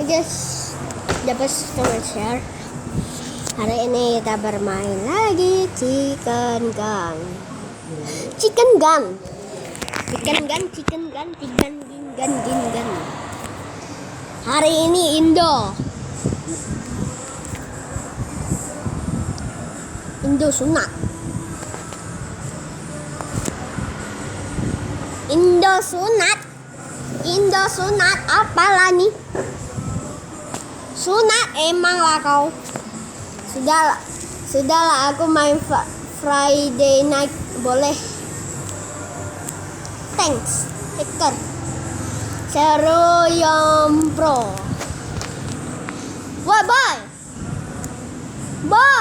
guys, dapat share. Hari ini kita bermain lagi chicken gun. Hari ini Indo sunat apalah nih? Sunat emang lah kau. Sudahlah aku main Friday night boleh. Thanks, Hector. Seru yang pro. Wah, boy. Bra.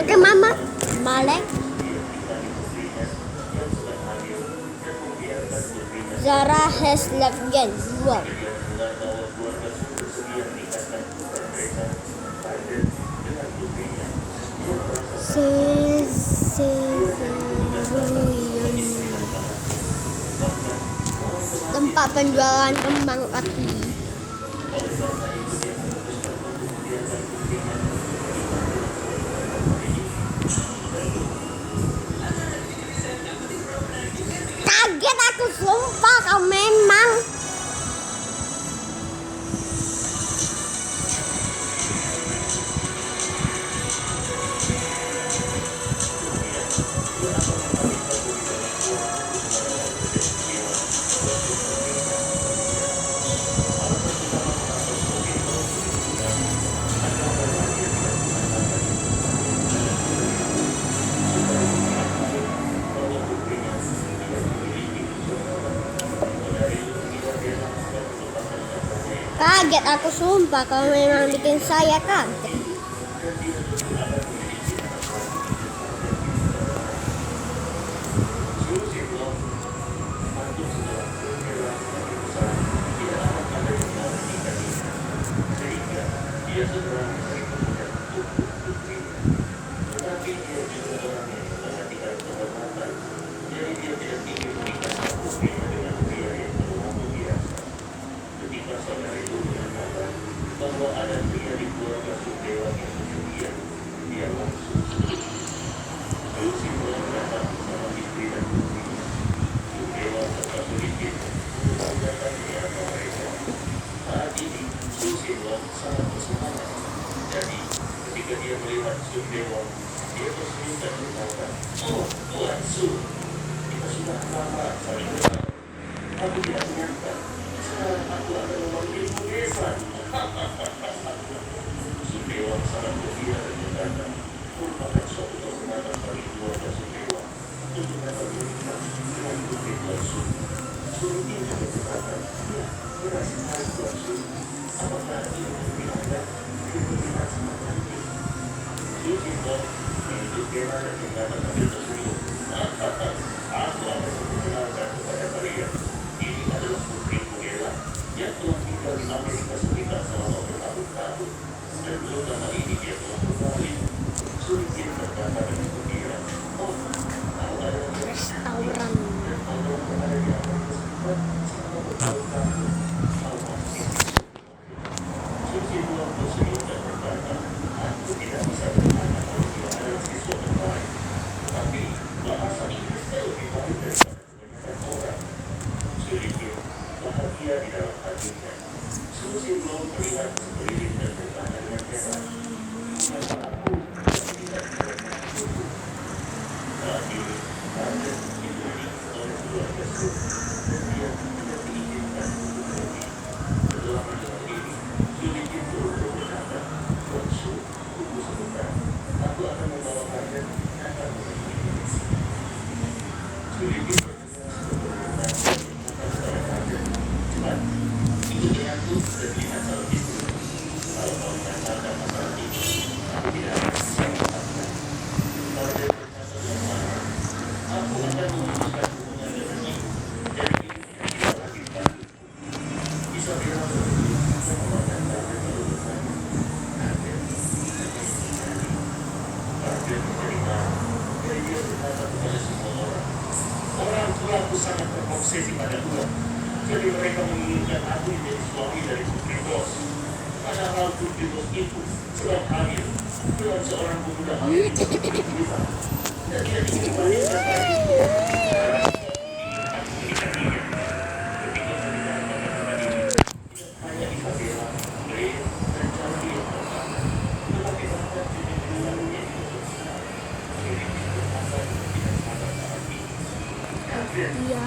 Oke, Mama. Balik. Zara has left again. Wow. Tempat penjualan kembang api. Kaget aku, sumpah kau memang. Kaget aku, sumpah kau memang bikin saya kaget. Restauran. Aku sangat terobsesi pada Tuhan. Jadi mereka menginginkan aku menjadi suami dari Putri Bos. Padahal Putri Bos itu sedang hamil dengan seorang pemuda hamil di kita. Dan tidak ingin menikah lagi. Hanya Isabella, Glenn, dan Charlie yang datang. Tetapi bahkan juga menjadi kesulitan. Jadi itu akan tidak sabar saat ini. Iya.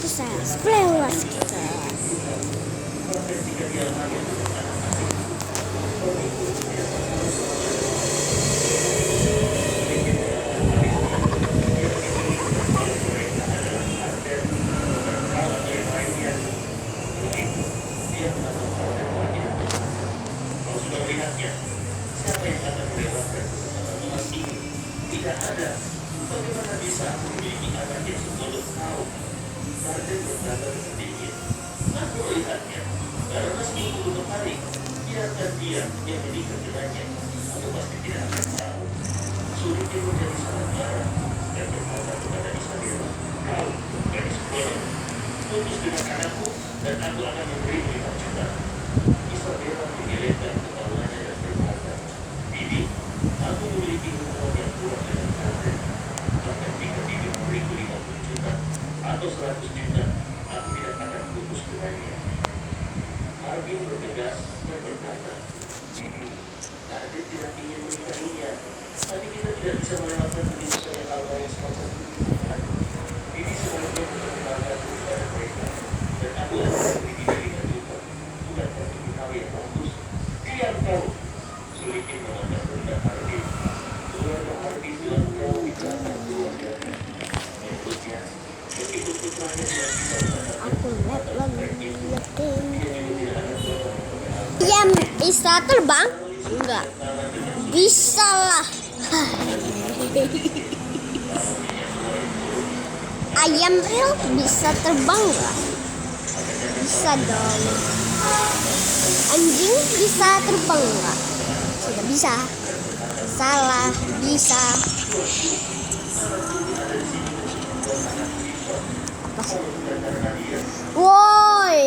Bisa splash kita. Siapa yang akan melewatkan kesempatan emas ini? Tidak ada. Bagaimana bisa aku memiliki anak yang 10 tahun? Sarden berkata sedikit. Aku melihatnya. Karena seminggu kemarin, biarkan dia yang menikah dengannya. Aku pasti tidak akan tahu. Sulitnya menjadi sangat marah dan berkata kepada Isabella, kau gadis bodoh, putus dengan anakku dan aku akan memberi 5 juta. Isabella mengelakkan kepalanya dan berkata, Bibi, aku memiliki hubungan yang kuat dengan Sarden. Bahkan jika Bibi memberiku 50 juta atau 100 juta, aku tidak akan putus dengannya. Harbin bertegas dan berkata, Bibi, Sarden tidak ingin menikahinya, tapi kita tidak bisa melewatkan begitu saja hal-hal yang semacam itu. Bibi sebenarnya memperkenalkan kepada mereka, dan aku akan memberi Bibi 5 juta. Bukan satu hal yang bagus. Diam kau. Sulitnya memandang rendah Harbin. Keluarga Harbin telah jauh di belakang keluarganya. Menurutnya, begitu putranya tidak bisa mengatakan Aku lihat dia juga tidak akan bertemu dengan Iya, bisa terbang? Enggak. Bisa lah. Ayam real bisa terbang nggak? Bisa dong. Anjing bisa terbang nggak? Tidak bisa. Salah, bisa. Apa sih? Woi.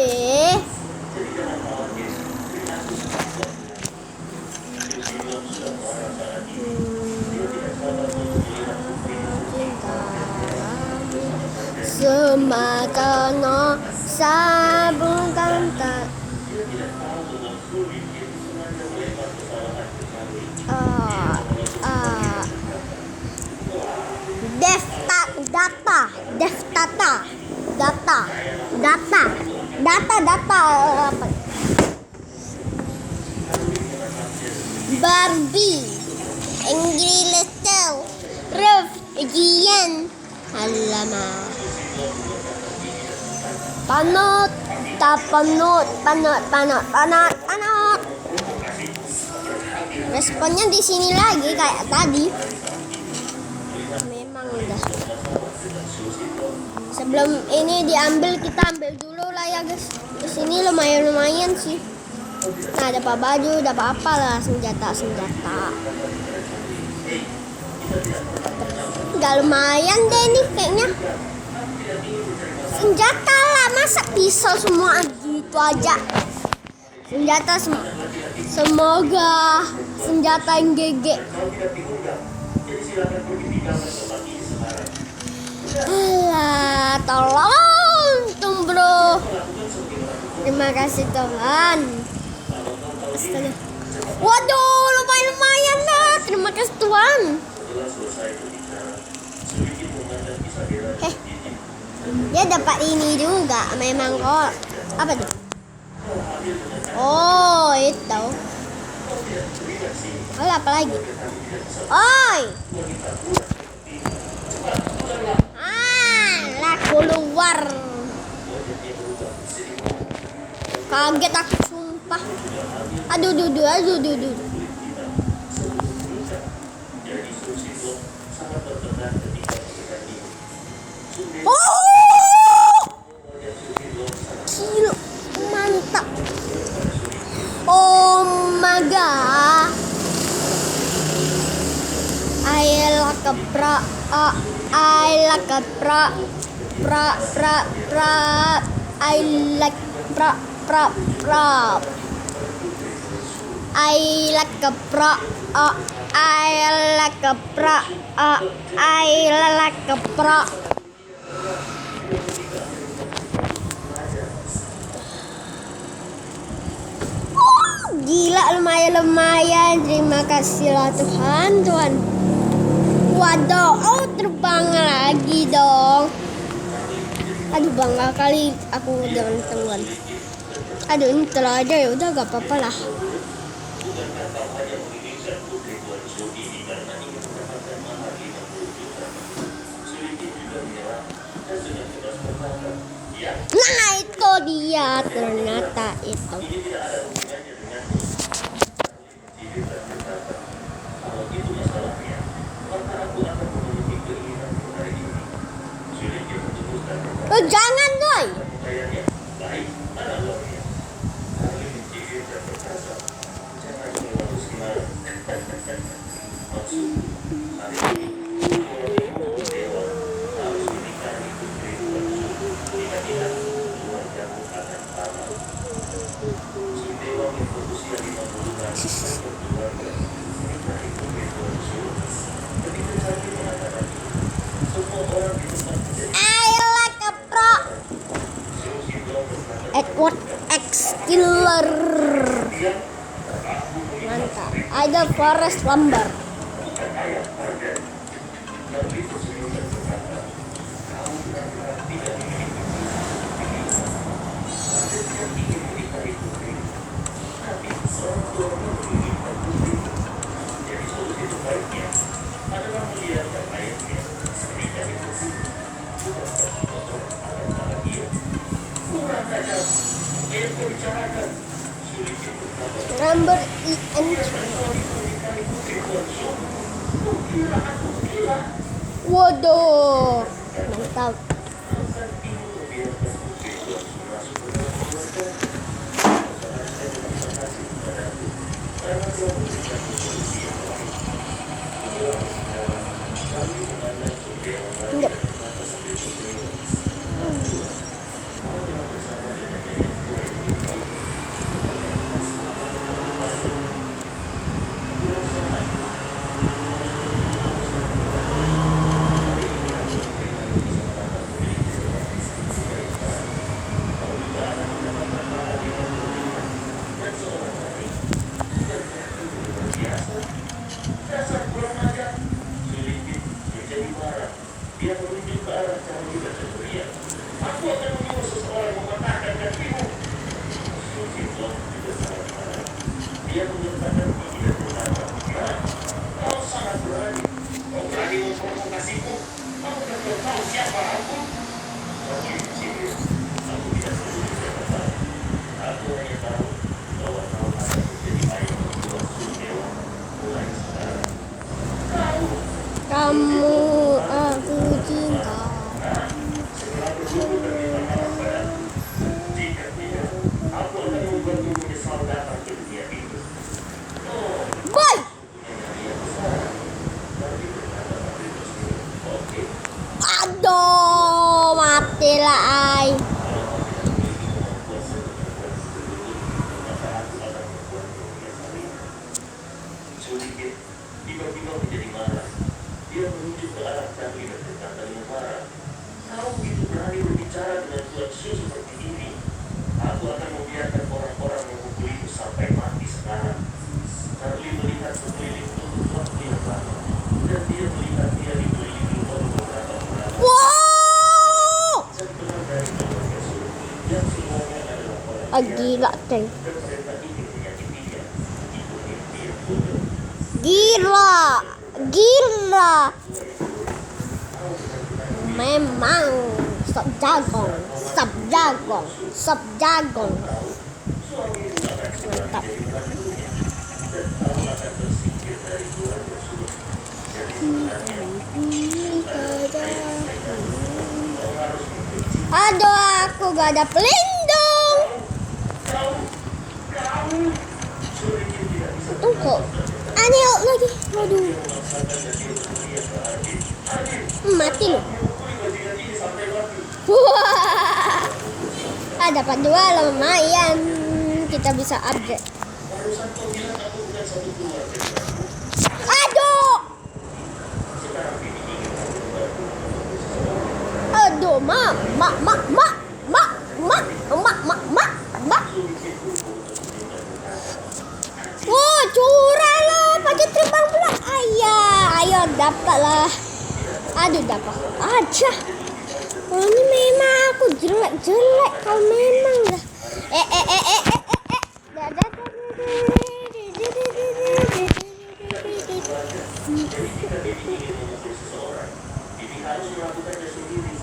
Semata no sabung kantat. Data apa? Barbie, Angry Little, Ref, Gian, alamak. Panot. Responnya di sini lagi kayak tadi. Memang udah. Sebelum ini diambil, kita ambil dulu lah ya guys. Di sini lumayan sih. Nah, dapat baju, dapat apa lah, senjata. Gak lumayan deh nih kayaknya. Senjata lah, masa pisau semua gitu aja. Senjata semoga senjata yang GG. Alah, tolong bro. Terima kasih Tuhan. Astaga. Waduh, lumayan lah. Terima kasih Tuhan. Dia dapat ini juga. Memang kok. Apa tuh? Oh, itu. Apa lagi? Oi. Lah keluar. Kaget aku sumpah. Aduh. Oh, gila, mantap. Oh my god. I like a pra. I like a pra. I like pra. I like a pra. I like a pra. I like a pra. Gila, lumayan. Terima kasih lah Tuhan. Waduh, terbang lagi dong. Aduh, bangga kali aku dengan teman. Aduh, ini telah aja ya udah, gak apa-apa lah. Nah, itu dia, ternyata itu. Oh, jangan doi. Edward X Killer. Mantap. Ada Forest Lumber. Number EN. Waduh, mantap. termasuk beberapa keluarga. Saudara saya berterima kasih kepadaku karena telah memberikan solusi yang baik. Inilah sekarang kami memandang survei online Enggak. dari mata sambil berkeliling. Mau dengan bersama dengan nenek tua yang dibawa. Dasar kurang ajar. Selipit, menjadi marah. Dia menunjuk ke arah kami dan berteriak. Aku akan menyuruh seseorang mematahkan kakimu. Sulitlah juga sangat marah. Dia menggerakkan gigi dan berkata, "Ya, kau sangat berani. Kau berani memprovokasiku. Kau tidak tahu siapa aku." Tapi di sini, aku tidak peduli siapa tahu. Aku hanya tahu bahwa kau akan menjadi ayah kedua Sudewa mulai sekarang. Kau Kamu aku cinta. setelah berguru dan minta maaf padaku. Jika tidak, aku akan membuatmu menyesal datang ke dunia ini. Oh, Boy, punya dia besar. Tapi berkata tapi tersenyum. Oke, aduh, matilah ay. kalau kau tidak memiliki kemampuan sebenarnya sebelum, maka aku akan membuatmu menyesali. Sedikit, tiba-tiba menjadi marah. Dia menuju ke arah kami dan berkata dengan marah, "Kau begitu berani berbicara dengan Tuan Su seperti ini. Aku akan membiarkan orang-orang memukulimu sampai mati sekarang." Charlie melihat sekeliling untuk waktu yang lama, dan dia melihat dia dikelilingi oleh beberapa orang. Wow, Sebenarnya dari keluarga Su, yang semuanya adalah orang ah, biasa, gila teng. dan mereka ingin menyakitinya. Itu mimpi yang bodoh. Gila, gila. Memang sop jagong, sop jagong, sop jagong. Mantap. Aduh, aku gak ada pelindung. Tunggu, aneh lagi. Waduh, mati loh. Wah, dapat 2 lumayan. Kita bisa upgrade. Aduh, aduh, mak. Wah, curang loh, pakai terbang pula. Ayo dapat lah. Aduh, dapat aja. Oh, ini memang aku jelek kau memang dah. Jadi jika dia ingin memukul seseorang, ini harus melakukannya sendiri.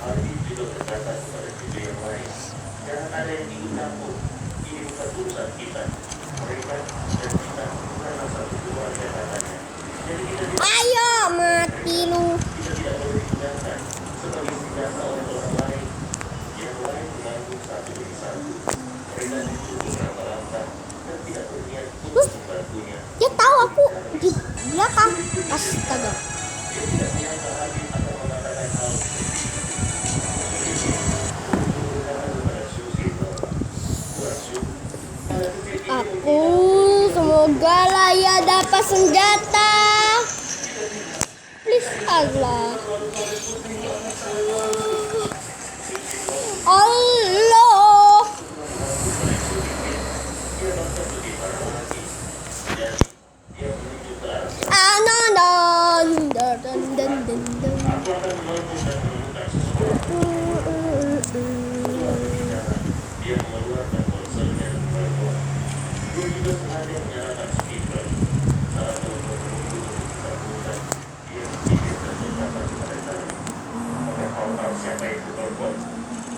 Hal ini juga berkata kepada cucu yang lain. Jangan ada yang ikut campur. Ini bukan urusan kita. Mereka dan kita bukanlah satu keluarga katanya. Jadi Ayo mati lu. kita tidak boleh digunakan sebagai senjata oleh orang lain. Yang lain menanggung satu demi satu. Mereka ditutup rata-rata dan tidak berniat untuk membantunya. Dia tahu aku di belakang. Astaga. Dia tidak menyangka Habib akan mengatakan hal Aku semoga lah ya dapat senjata. Please Allah. Allah. Aku akan menemukan dan menemukan seseorang. Dia mengeluarkan ponselnya dan telepon. Dia juga sengaja menyalakan speaker. Saat telepon untuk disambungkan, dia berpikir dan berkata kepada saya, "Apakah kau tahu siapa yang telepon?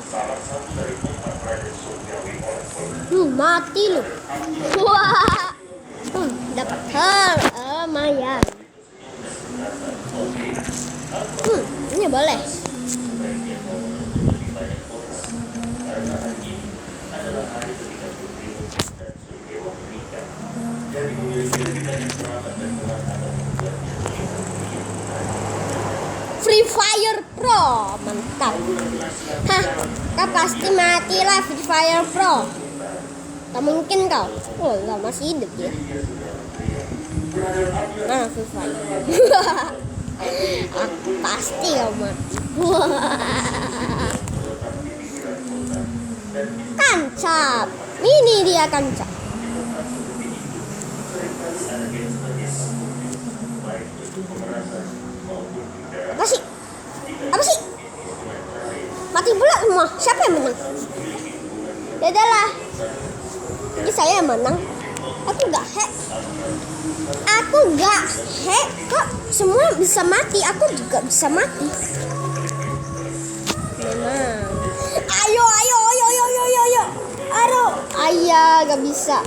Salah satu dari 4 rakyat surgawi orang Mati lu. Wah. Dapat hal lumayan. Ini boleh. sebaiknya kau menuntut lebih banyak orang karena Hah, kau pasti mati lah Free Fire Pro. Tak mungkin kau. Oh, lah masih hidup dia. Nah, Free Fire. Aku pasti kau mati. Kancap. Ini dia kancap. Apa sih? Apa sih? Mati pula semua. Siapa yang menang? Ya udahlah. Jadi saya yang menang. Aku gak hack. Aku gak hack. Kok semua bisa mati? Aku juga bisa mati. Memang. Ayo. Aduh. Ayah gak bisa.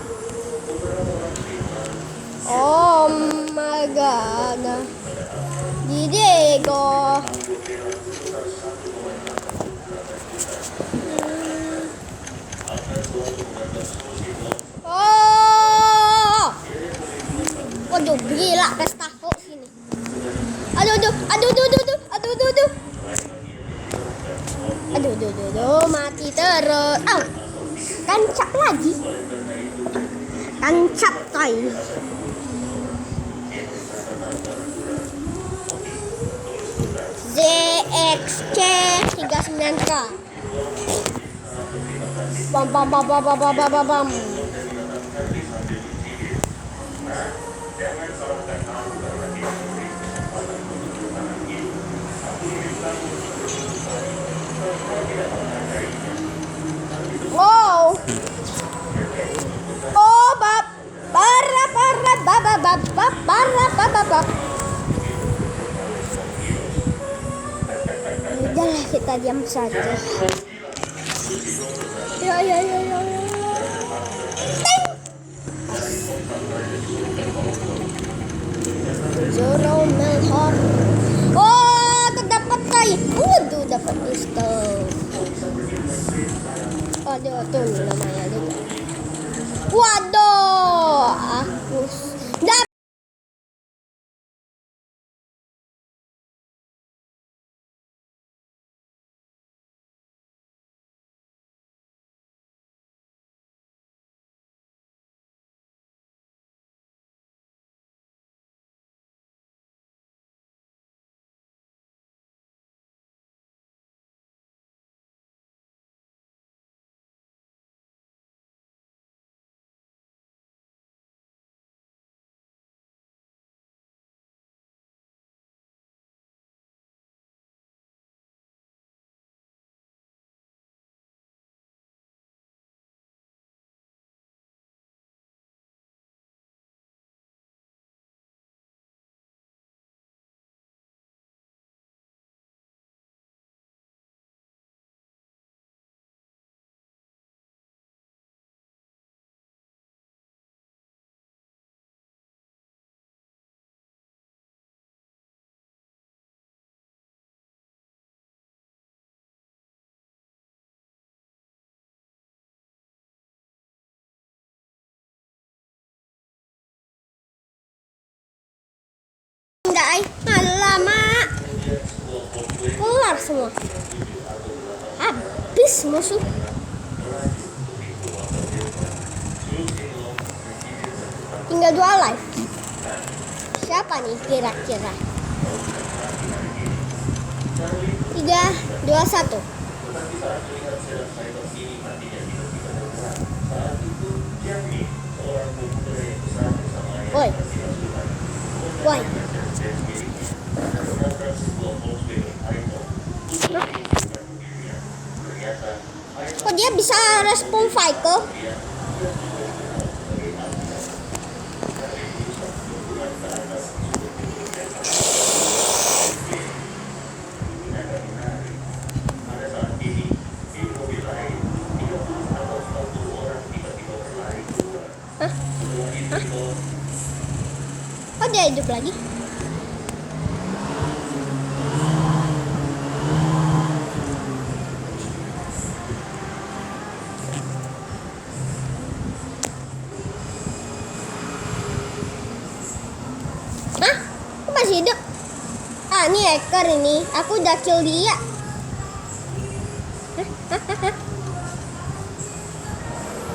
Oh my god. Diego. Oh. Waduh, gila pesta hoax ini. Aduh. Mati terus. Au. Kancap lagi. Kancap time. ZXC 39K. Bam. Wow. Oh, parah. Udahlah, kita diam saja. Ya. Zoro Melhor. Oh, terdapat tay. Waduh, dapat pistol. Aduh, tuh lumayan juga. Waduh, aku dapat. Alamak, keluar semua, habis musuh. Tinggal 2 live. Siapa nih kira-kira? 3, 2, 1. Woi. Kok dia bisa respon Faiko? Hah? Oh, dia hidup lagi? Hah? Aku masih hidup? Ah, ini hacker ini. Aku udah kill dia.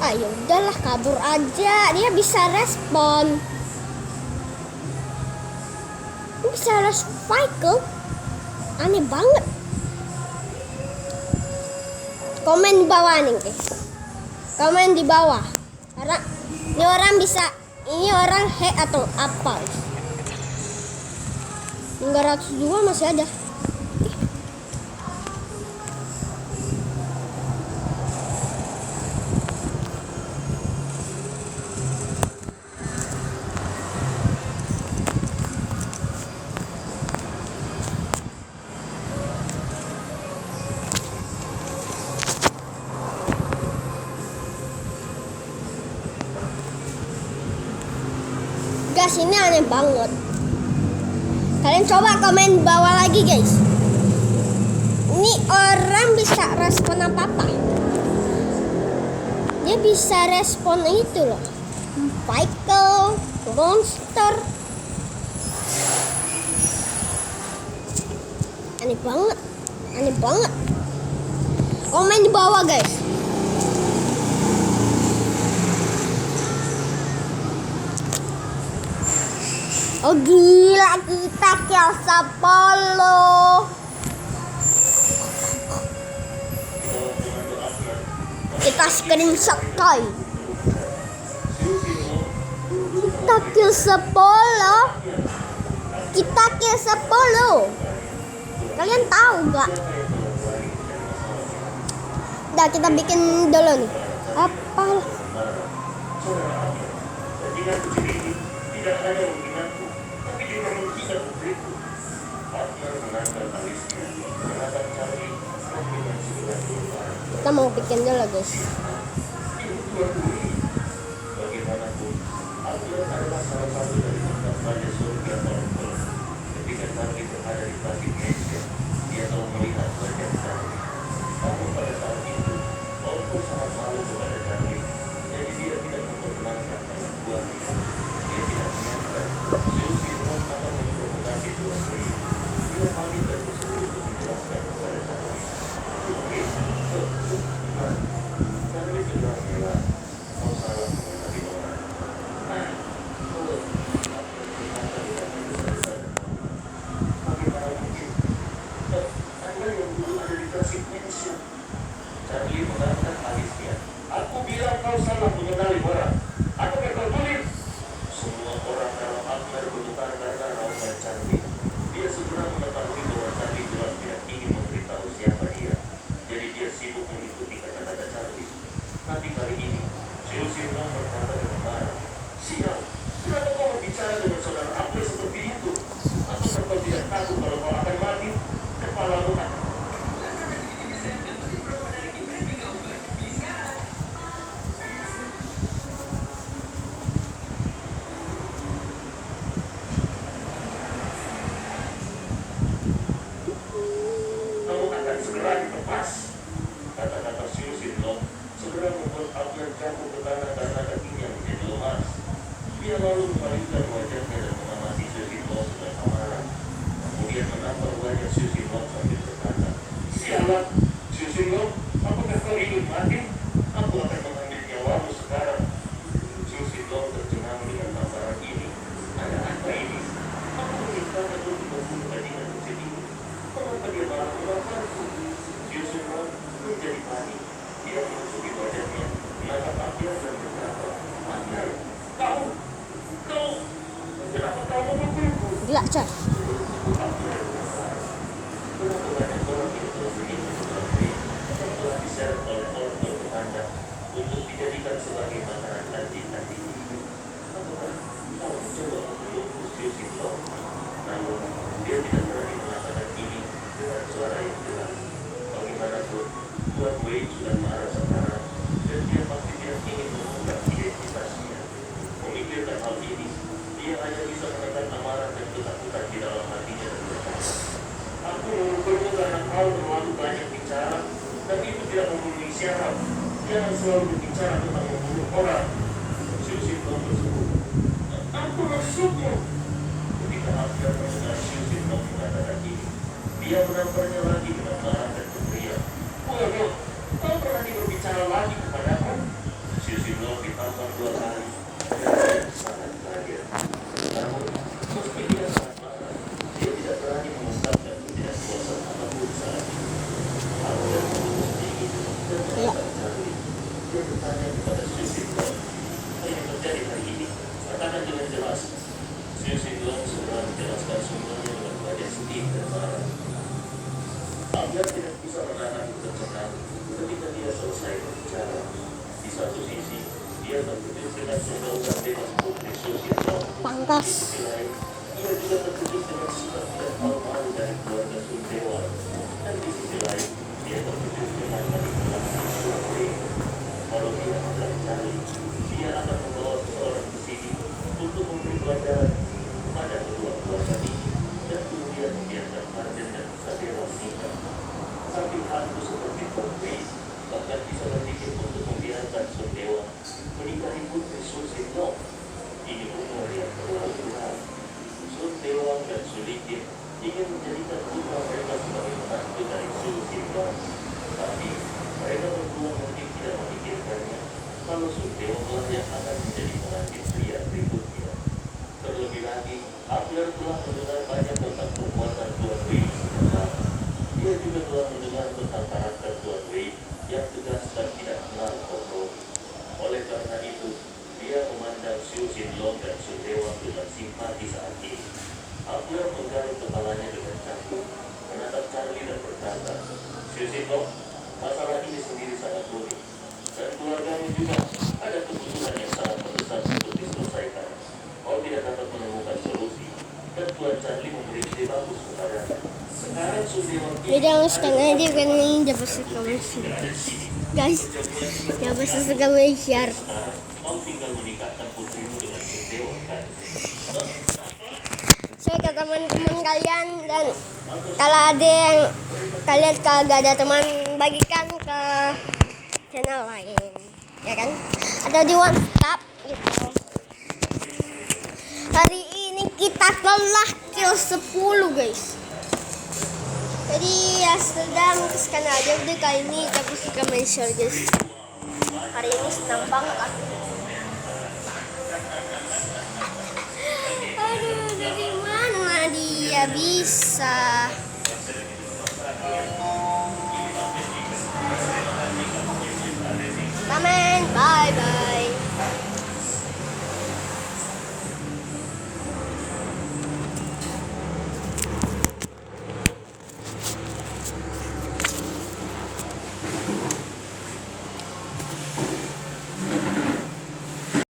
Ayo udahlah kabur aja. Dia bisa respon. Dia bisa recycle. Aneh banget. Komen di bawah nih guys. Komen di bawah. Karena ini orang bisa. Ini orang hack atau apa? 302 masih ada. Guys, ini aneh banget. Kalian coba komen di bawah lagi guys. Ini orang bisa respon apa-apa. Dia bisa respon itu loh. Michael, monster. Aneh banget. Aneh banget. Komen di bawah guys. Oh gila, kita kill Sapolo. Kita screenshot coy. Kita kill Sapolo. Kita kill Sapolo. Kalian tahu gak? Udah kita bikin dulu nih. Apa? Tidak hanya menghinaku, tapi juga menghina putriku. Partner menangkan alisnya, menatap cari, dengan segala perubahan. Kita mau bikin dulu guys. Bagaimanapun, Abdul adalah salah satu dari tempat raja surga Tolkol. Ketika Charlie berada di Tasik Mesia, dia telah melihat wajah Charlie. Namun pada saat itu, Tolkol sangat malu kepada Charlie, jadi dia tidak memperkenalkan anak buahnya. Dia tidak menyangka Zeus akan memprovokasi dua pria. Dia panik dan berseru untuk menjelaskan kepada Charlie. Oke, Charlie sudah bilang, kau salah mengenali orang. Bagaimana mungkin? Anda yang dulu ada di Tasik Mesia. Charlie mengangkat alisnya. Aku bilang kau salah mengenali orang. Aku berkelit. Semua orang dalam Abner bergetar karena raungan Charlie. Dia segera mengetahui bahwa Charlie jelas tidak ingin memberitahu siapa dia. Jadi dia sibuk mengikuti kata-kata Charlie. Tapi kali ini, Zeus berkata dengan marah, "Sial, kenapa kau berbicara dengan saudara Abner seperti itu? Atau kau tidak takut kalau kau akan mati? Kepalamu akan..." Segera dilepas. Kata-kata Zeus segera membuat Abner jatuh ke tanah karena kakinya menjadi lemas. Dia lalu memalingkan wajahnya dan mengamati Zeus dengan amarah. Kemudian menampar wajah Zeus sambil berkata, "Sialan, Zeus, apakah kau ingin mati? Aku akan mengambil nyawamu sekarang." Zeus tercengang dengan tamparan ini. Ada apa ini? Aku memintakan untuk membunuh bajingan kecil ini. Kenapa dia malah menaparku? Zeus menjadi panik. Dia menutupi wajahnya, menatap Abner dan berkata, "Abner, kau, kenapa kau memukulku?" Gila coy. Abner berkata, "Berapa banyak orang yang telah meninggal dalam diri dan telah diseret oleh orang berpandang untuk dijadikan sebagai makanan anjing-anjing itu. Apakah kau mencoba membunuhku, Zeus?" Namun, dia tidak berani mengatakan ini dengan suara yang jelas. Bagaimanapun, Tuan Wei sudah marah sekarang, dan dia pasti tidak ingin mengungkap identitasnya. Memikirkan hal ini, dia hanya bisa menekan amarah dan ketakutan di dalam hatinya dan berkata, "Aku memukulmu karena kau terlalu banyak bicara, dan itu tidak memenuhi syarat. Jangan selalu berbicara tentang membunuh orang." Zeus berseru, "Aku maksudmu." Ketika Abner mendengar Zeus mengatakan ini, dia menamparnya lagi dengan marah dan berteriak, "Bodoh, memberikan pembebasan bebas putri Susilo. Pangkas. Ia juga terkejut dengan sikap tidak tahu malu dari keluarga Sundewa. Dan di sisi lain, dia terkejut dengan manipulasi Survei. Kalau dia mempelajari, dia akan membawa seseorang ke sini untuk memberi pelajaran pada kedua keluarga ini dan kemudian membiarkan Arden dan Sadera menikah. Tapi hantu seperti Survei bahkan bisa berpikir untuk membiarkan Sundewa menikahi putri Susilo. Ini umur yang terlalu berat. Sundewa dan Sulikir ingin menjadikan putra mereka sebagai menantu dari Susilo. Tapi mereka berdua mungkin tidak memikirkannya kalau Sundewa telah yang akan menjadi pengantin pria berikutnya. Terlebih lagi, Abner telah mendengar banyak tentang perbuatan Tuan Wei. Dia juga telah mendengar tentang karakter Tuan Wei yang tegas dan tidak kenal kompromi. Oleh karena itu, dia memandang Siu Sinlong dan Sundewa dengan simpati saat ini. Abner menggaruk kepalanya dengan canggung, menatap Charlie dan berkata, Siu Sinlong, masalah ini sendiri sangat rumit. Dan keluargamu juga ada kebutuhan yang sangat mendesak untuk diselesaikan. Kau tidak dapat menemukan solusi, dan Tuan Charlie memberi ide bagus kepadanya. Sekarang Sundewa Jadi ang setengah dia kan ini dapat sekali guys. Dapat sekali share. mau tinggal menikahkan putrimu dengan Sundewa kan? Saya ke teman-teman kalian, dan kalau ada yang kalian kagak ada teman, bagikan ke channel lain, ya kan? Atau di WhatsApp gitu. Hari ini kita telah kill 10 guys. Jadi ya sudah, menguskan aja udah kali ini kita suka main share guys. Hari ini senang banget aku. Aduh, dari mana dia bisa? Amin, bye bye.